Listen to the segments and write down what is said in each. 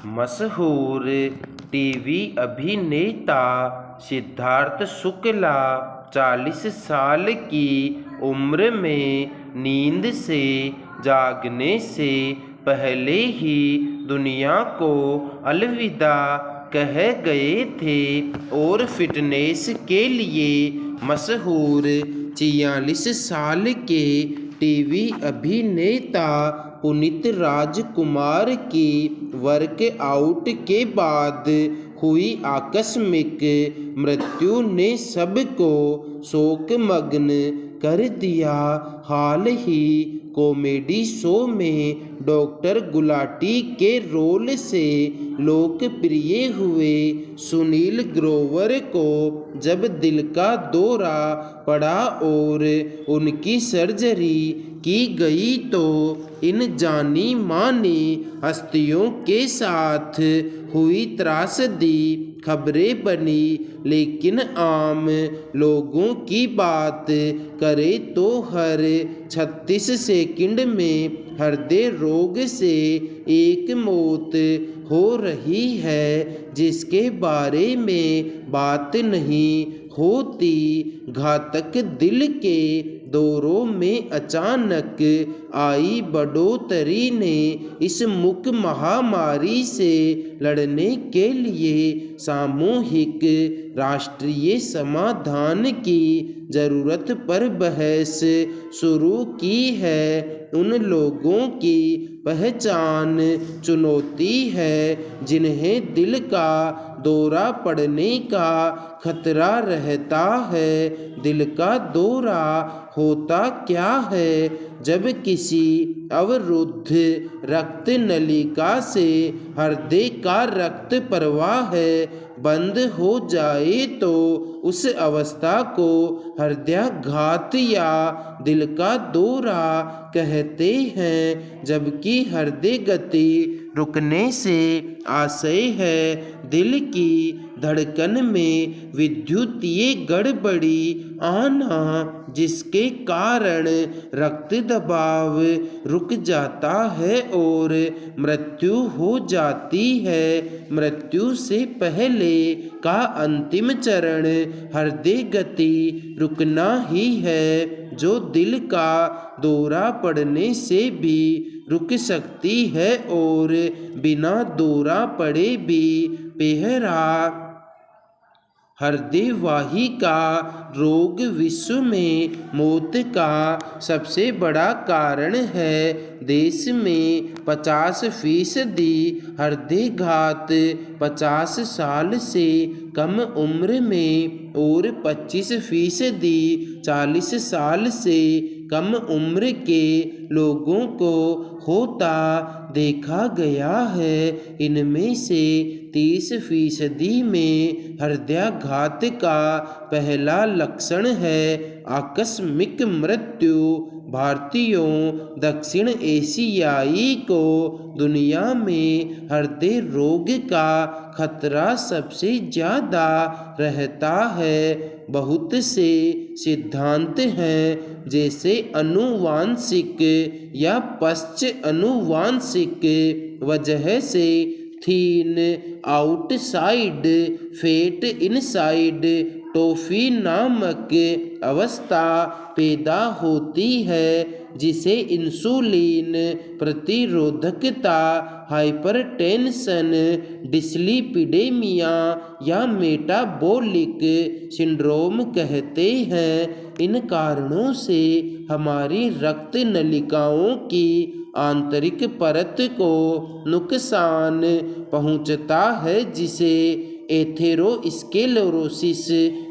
मशहूर टीवी अभिनेता सिद्धार्थ शुक्ला 40 साल की उम्र में नींद से जागने से पहले ही दुनिया को अलविदा कह गए थे और फिटनेस के लिए मशहूर 46 साल के टीवी अभिनेता पुनीत राजकुमार की वर्कआउट के बाद हुई आकस्मिक मृत्यु ने सबको शोकमग्न कर दिया। हाल ही कॉमेडी शो में डॉक्टर गुलाटी के रोल से लोकप्रिय हुए सुनील ग्रोवर को जब दिल का दौरा पड़ा और उनकी सर्जरी की गई तो इन जानी मानी हस्तियों के साथ हुई त्रासदी खबरें बनी। लेकिन आम लोगों की बात करें तो हर 36 सेकंड में हृदय रोग से एक मौत हो रही है जिसके बारे में बात नहीं होती। घातक दिल के दौरों में अचानक आई बढ़ोतरी ने इस मुख्य महामारी से लड़ने के लिए सामूहिक राष्ट्रीय समाधान की जरूरत पर बहस शुरू की है। उन लोगों की पहचान चुनौती है जिन्हें दिल का दौरा पड़ने का खतरा रहता है। दिल का दौरा होता क्या है? जब किसी अवरुद्ध रक्त नलिका से हृदय का रक्त प्रवाह बंद हो जाए तो उस अवस्था को हृदयाघात या दिल का दौरा कहते हैं। जबकि हृदय गति रुकने से आशय है दिल की धड़कन में विद्युतीय गड़बड़ी आना जिसके कारण रक्त दबाव रुक जाता है और मृत्यु हो जाती है। मृत्यु से पहले का अंतिम चरण हृदय गति रुकना ही है जो दिल का दौरा पड़ने से भी रुक सकती है और बिना दौरा पड़े भी पहरा। हृदय वाहिका रोग विश्व में मौत का सबसे बड़ा कारण है। देश में 50% हृदयघात 50 साल से कम उम्र में और 25% 40 साल से कम उम्र के लोगों को होता देखा गया है। इनमें से 30% में हृदयाघात का पहला लक्षण है आकस्मिक मृत्यु। भारतीयों दक्षिण एशियाई को दुनिया में हृदय रोग का खतरा सबसे ज़्यादा रहता है। बहुत से सिद्धांत हैं जैसे अनुवांशिक या पश्च अनुवांशिक वजह से थीन आउटसाइड फेट इनसाइड टॉफी नामक अवस्था पैदा होती है जिसे इंसुलिन प्रतिरोधकता हाइपरटेंशन डिस्लिपिडेमिया या मेटाबॉलिक सिंड्रोम कहते हैं। इन कारणों से हमारी रक्त नलिकाओं की आंतरिक परत को नुकसान पहुंचता है जिसे एथेरोस्क्लेरोसिस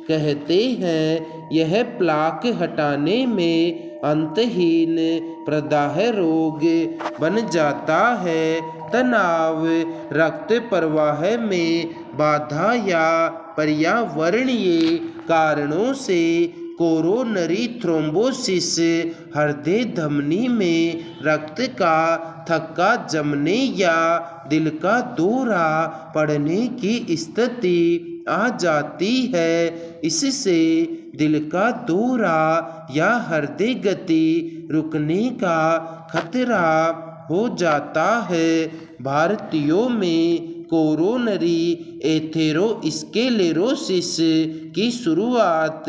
कहते हैं। यह प्लाक हटाने में अंतहीन प्रदाह रोग बन जाता है। तनाव रक्त प्रवाह में बाधा या पर्यावरणीय कारणों से कोरोनरी थ्रोम्बोसिस हृदय धमनी में रक्त का थक्का जमने या दिल का दौरा पड़ने की स्थिति आ जाती है। इससे दिल का दौरा या हृदय गति रुकने का खतरा हो जाता है। भारतीयों में कोरोनरी एथेरोस्क्लेरोसिस की शुरुआत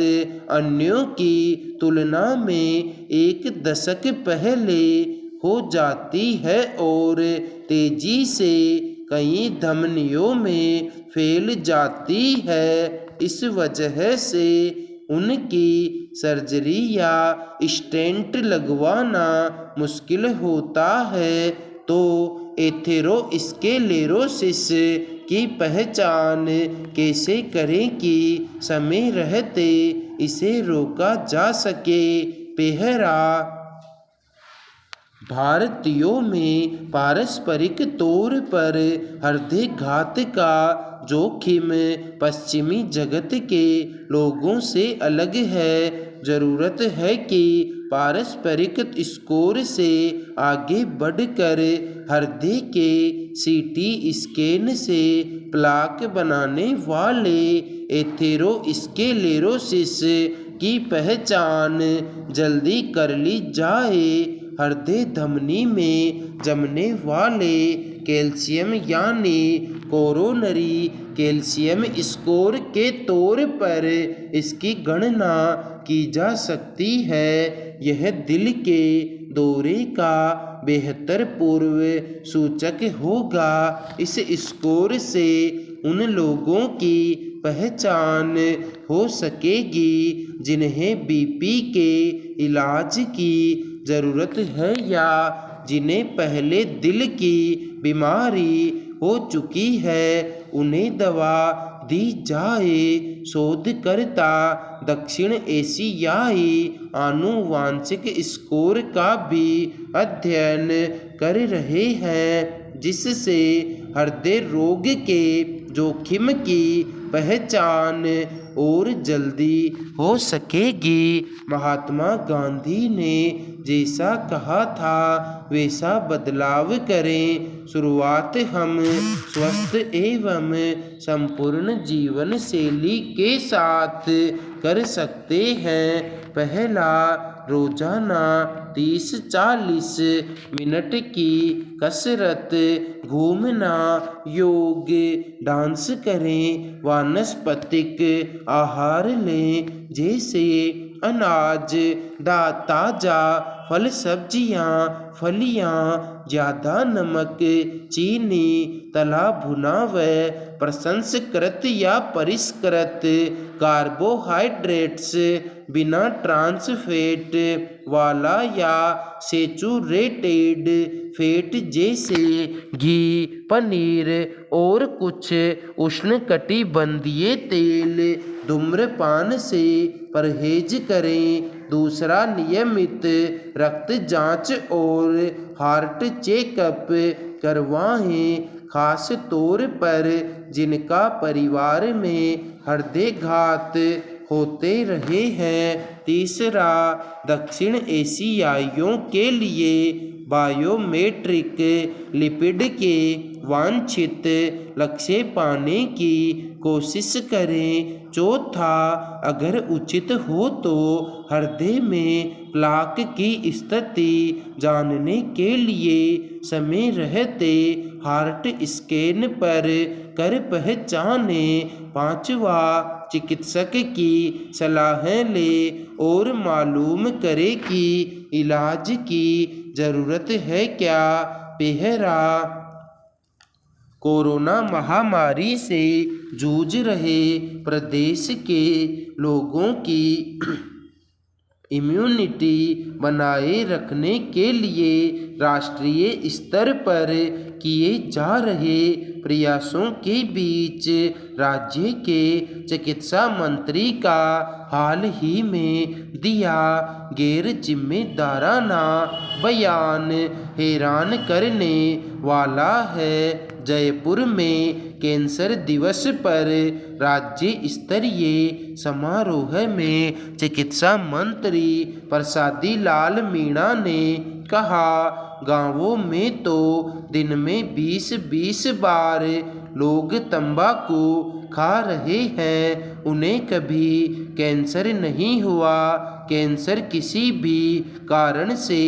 अन्यों की तुलना में 1 दशक पहले हो जाती है और तेजी से कई धमनियों में फैल जाती है। इस वजह से उनकी सर्जरी या स्टेंट लगवाना मुश्किल होता है। तो एथेरोस्क्लेरोसिस की पहचान कैसे करें कि समय रहते इसे रोका जा सके? पहला, भारतीयों में पारस्परिक तौर पर हृदयघात का जोखिम पश्चिमी जगत के लोगों से अलग है। जरूरत है कि पारस्परिक स्कोर से आगे बढ़कर हृदय के सीटी स्कैन से प्लाक बनाने वाले एथेरोस्क्लेरोसिस की पहचान जल्दी कर ली जाए। हृदय धमनी में जमने वाले कैल्शियम यानी कोरोनरी कैल्शियम स्कोर के तौर पर इसकी गणना की जा सकती है। यह दिल के दौरे का बेहतर पूर्व सूचक होगा। इस स्कोर से उन लोगों की पहचान हो सकेगी जिन्हें बीपी के इलाज की ज़रूरत है या जिन्हें पहले दिल की बीमारी हो चुकी है, उन्हें दवा दी जाए। शोधकर्ता दक्षिण एशियाई आनुवांशिक स्कोर का भी अध्ययन कर रहे हैं, जिससे हृदय रोग के जोखिम की पहचान और जल्दी हो सकेगी। महात्मा गांधी ने जैसा कहा था वैसा बदलाव करें। शुरुआत हम स्वस्थ एवं संपूर्ण जीवन शैली के साथ कर सकते हैं। पहला, रोजाना 30-40 मिनट की कसरत, घूमना, योग, डांस करें, वानस्पतिक आहार लें जैसे अनाज, ताज़ा फल सब्जियां, फलियां, ज़्यादा नमक, चीनी, तला भुना व प्रसंस्कृत या परिष्कृत कार्बोहाइड्रेट्स, बिना ट्रांस फैट वाला या सैचुरेटेड फैट जैसे घी, पनीर और कुछ उष्णकटिबंधीय तेल। धूम्रपान से परहेज करें। दूसरा, नियमित रक्त जांच और हार्ट चेकअप करवाएं, खास तौर पर जिनका परिवार में हृदयघात होते रहे हैं। तीसरा, दक्षिण एशियाइयों के लिए बायोमेट्रिक लिपिड के वांछित लक्ष्य पाने की कोशिश करें। चौथा, अगर उचित हो तो हृदय में प्लाक की स्थिति जानने के लिए समय रहते हार्ट स्कैन पर कर पहचाने। पांचवा, चिकित्सक की सलाह ले और मालूम करे कि इलाज की ज़रूरत है क्या। पहला, कोरोना महामारी से जूझ रहे प्रदेश के लोगों की इम्यूनिटी बनाए रखने के लिए राष्ट्रीय स्तर पर किए जा रहे प्रयासों के बीच राज्य के चिकित्सा मंत्री का हाल ही में दिया गैर जिम्मेदाराना बयान हैरान करने वाला है। जयपुर में कैंसर दिवस पर राज्य स्तरीय समारोह में चिकित्सा मंत्री प्रसादी लाल मीणा ने कहा, गांवों में तो दिन में 20-20 बार लोग तंबाकू खा रहे हैं उन्हें कभी कैंसर नहीं हुआ। कैंसर किसी भी कारण से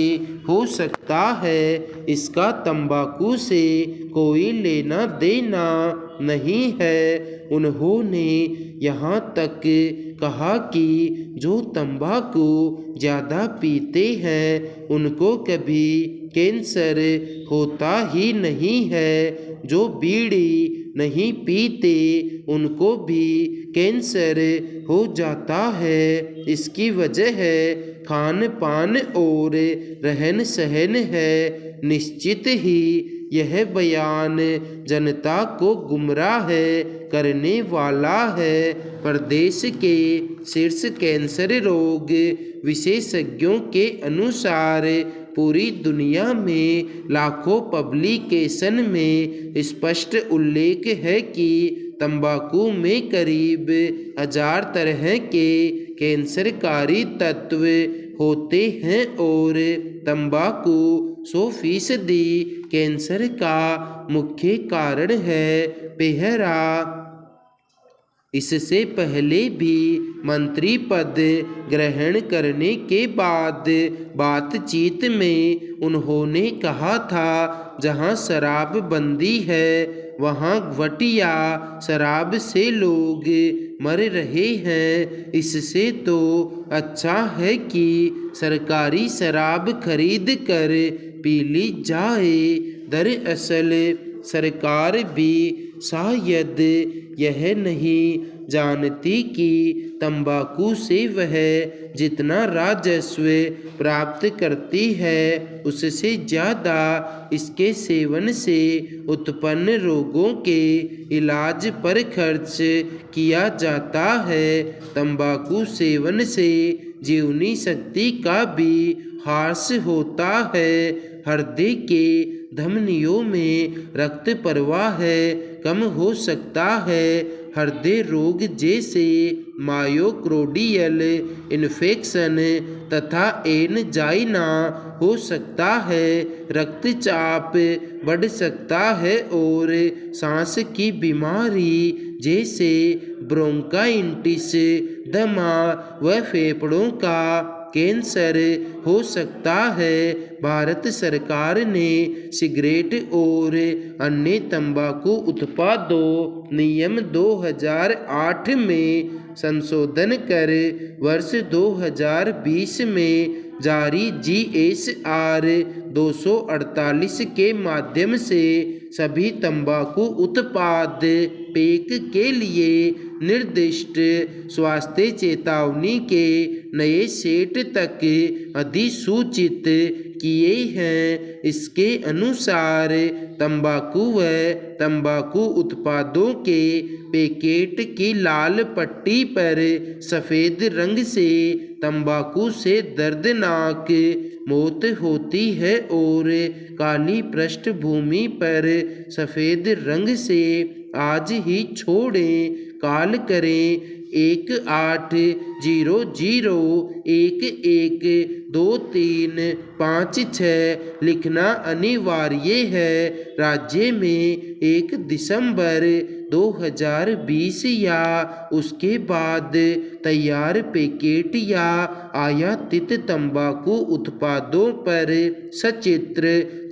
हो सकता है, इसका तंबाकू से कोई लेना देना नहीं है। उन्होंने यहाँ तक कहा कि जो तंबाकू ज़्यादा पीते हैं उनको कभी कैंसर होता ही नहीं है। जो बीड़ी नहीं पीते उनको भी कैंसर हो जाता है। इसकी वजह है खान पान और रहन सहन है। निश्चित ही यह बयान जनता को गुमराह करने वाला है। प्रदेश के शीर्ष कैंसर रोग विशेषज्ञों के अनुसार पूरी दुनिया में लाखों पब्लिकेशन में स्पष्ट उल्लेख है कि तंबाकू में करीब 1000 तरह के कैंसरकारी तत्व होते हैं और तंबाकू 100% कैंसर का मुख्य कारण है। पेहरा इससे पहले भी मंत्री पद ग्रहण करने के बाद बातचीत में उन्होंने कहा था, जहां शराबबंदी है वहां घटिया शराब से लोग मर रहे हैं। इससे तो अच्छा है कि सरकारी शराब खरीद कर पी ली जाए। दरअसल सरकार भी शायद यह नहीं जानती कि तंबाकू से वह जितना राजस्व प्राप्त करती है उससे ज़्यादा इसके सेवन से उत्पन्न रोगों के इलाज पर खर्च किया जाता है। तंबाकू सेवन से जीवनी शक्ति का भी ह्रास होता है। हृदय के धमनियों में रक्त प्रवाह कम हो सकता है। हृदय रोग जैसे मायोकार्डियल इन्फेक्शन तथा एनजाइना हो सकता है। रक्तचाप बढ़ सकता है और सांस की बीमारी जैसे ब्रोंकाइटिस, दमा व फेफड़ों का कैंसर हो सकता है। भारत सरकार ने सिगरेट और अन्य तंबाकू उत्पादों नियम 2008 में संशोधन कर वर्ष 2020 में जारी GSR 248 के माध्यम से सभी तंबाकू उत्पाद पैक के लिए निर्दिष्ट स्वास्थ्य चेतावनी के नए सेट तक अधिसूचित किए हैं। इसके अनुसार तंबाकू व तंबाकू उत्पादों के पैकेट की लाल पट्टी पर सफ़ेद रंग से तंबाकू से दर्दनाक मौत होती है और काली पृष्ठभूमि पर सफ़ेद रंग से आज ही छोड़ें, कॉल करें 1800-112356 लिखना अनिवार्य है। राज्य में 1 दिसंबर 2020 या उसके बाद तैयार पैकेट या आयातित तंबाकू उत्पादों पर सचित्र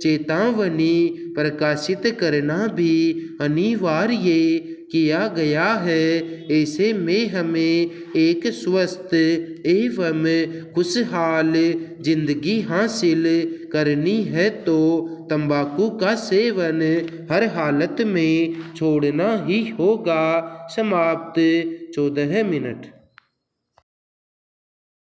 चेतावनी प्रकाशित करना भी अनिवार्य किया गया है। ऐसे में हमें एक स्वस्थ एवं खुशहाल जिंदगी हासिल करनी है तो तंबाकू का सेवन हर हालत में छोड़ना ही होगा। समाप्त 14 मिनट।